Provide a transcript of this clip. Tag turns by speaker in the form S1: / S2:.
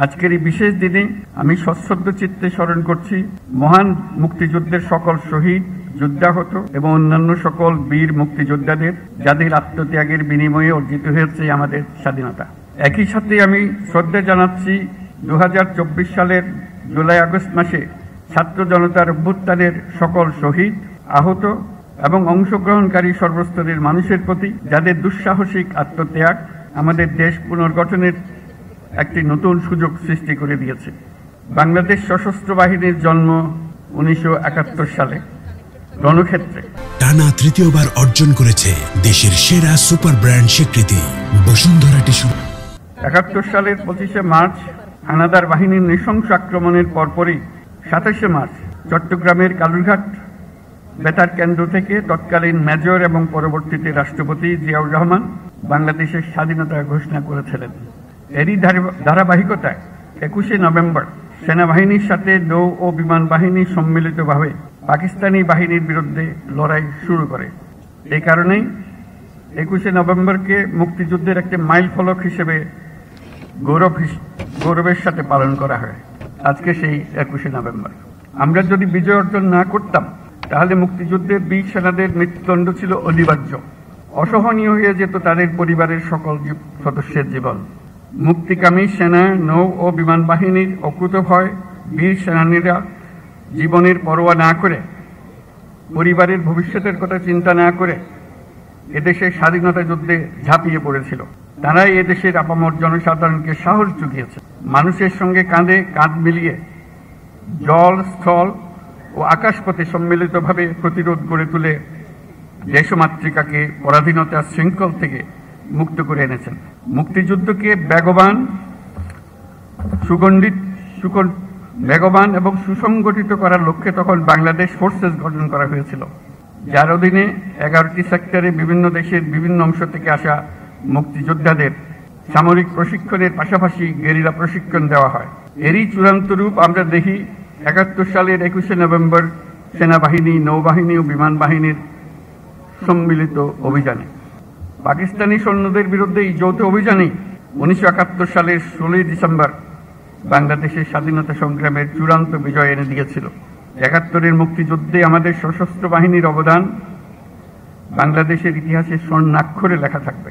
S1: আজকের এই বিশেষ দিনে আমি সশ্রদ্ধ চিত্তে স্মরণ করছি মহান মুক্তিযুদ্ধের সকল শহীদ, যুদ্ধাহত এবং অন্যান্য সকল বীর মুক্তিযোদ্ধাদের, যাদের আত্মত্যাগের বিনিময়ে অর্জিত হয়েছে আমাদের স্বাধীনতা। একই সাথে আমি শ্রদ্ধা জানাচ্ছি 2024 সালের জুলাই আগস্ট মাসে ছাত্র জনতার অভ্যুত্থানের সকল শহীদ, আহত এবং অংশগ্রহণকারী সর্বস্তরের মানুষের প্রতি, যাদের দুঃসাহসিক আত্মত্যাগ আমাদের দেশ পুনর্গঠনের একটি নতুন সুযোগ সৃষ্টি করে দিয়েছে। বাংলাদেশ সশস্ত্র বাহিনীর জন্ম 1971 সালে রণক্ষেত্রে।
S2: টানা তৃতীয়বার অর্জন করেছে দেশের সেরা সুপার ব্র্যান্ড স্বীকৃতি বসুন্ধরা টিস্যু।
S1: 71 সালের 25শে মার্চ হানাদার বাহিনীর নৃশংস আক্রমণের পরপরই 27শে মার্চ চট্টগ্রামের কালুরঘাট বেতার কেন্দ্র থেকে তৎকালীন মেজর এবং পরবর্তীতে রাষ্ট্রপতি জিয়াউর রহমান বাংলাদেশের স্বাধীনতা ঘোষণা করেছিলেন। এরই ধারাবাহিকতায় 21শে নভেম্বর সেনাবাহিনীর সাথে নৌ ও বিমান বাহিনী সম্মিলিতভাবে পাকিস্তানি বাহিনীর বিরুদ্ধে লড়াই শুরু করে। এই কারণেই 21শে নভেম্বরকে মুক্তিযুদ্ধের একটি মাইল ফলক হিসেবে গৌরবের সাথে পালন করা হয়। আজকে সেই 21শে নভেম্বর। আমরা যদি বিজয় অর্জন না করতাম তাহলে মুক্তিযুদ্ধের বীর সেনাদের মৃত্যুদণ্ড ছিল অনিবার্য। অসহনীয় হয়ে যেত তাদের পরিবারের সকল সদস্যের জীবন। মুক্তিকামী সেনা, নৌ ও বিমান বাহিনীর অকুতভয় বীর সেনানীরা জীবনের পরোয়া না করে, পরিবারের ভবিষ্যতের কথা চিন্তা না করে এদেশের স্বাধীনতা যুদ্ধে ঝাঁপিয়ে পড়েছিল। তারাই এদেশের আপামর জনসাধারণকে সাহস জুগিয়েছে। মানুষের সঙ্গে কাঁধে কাঁধ মিলিয়ে জল, স্থল ও আকাশপথে সম্মিলিতভাবে প্রতিরোধ গড়ে তুলে দেশমাতৃকাকে পরাধীনতার শৃঙ্খল থেকে মুক্ত করে এনেছেন। মুক্তিযুদ্ধকে বেগবান এবং সুসংগঠিত করার লক্ষ্যে তখন বাংলাদেশ ফোর্সেস গঠন করা হয়েছিল, যার অধীনে 11টি সেক্টরে বিভিন্ন দেশের বিভিন্ন অংশ থেকে আসা মুক্তিযোদ্ধাদের সামরিক প্রশিক্ষণের পাশাপাশি গেরিলা প্রশিক্ষণ দেওয়া হয়। এরই চূড়ান্ত রূপ আমরা দেখি 71 সালের 21শে নভেম্বর সেনাবাহিনী, নৌবাহিনী ও বিমান বাহিনীর সম্মিলিত অভিযানে। পাকিস্তানি সৈন্যদের বিরুদ্ধে এই যৌথ অভিযানেই 1971 সালের 16ই ডিসেম্বর বাংলাদেশের স্বাধীনতা সংগ্রামের চূড়ান্ত বিজয় এনে দিয়েছিল। 71-এর মুক্তিযুদ্ধে আমাদের সশস্ত্র বাহিনীর অবদান বাংলাদেশের ইতিহাসে স্বর্ণাক্ষরে লেখা থাকবে।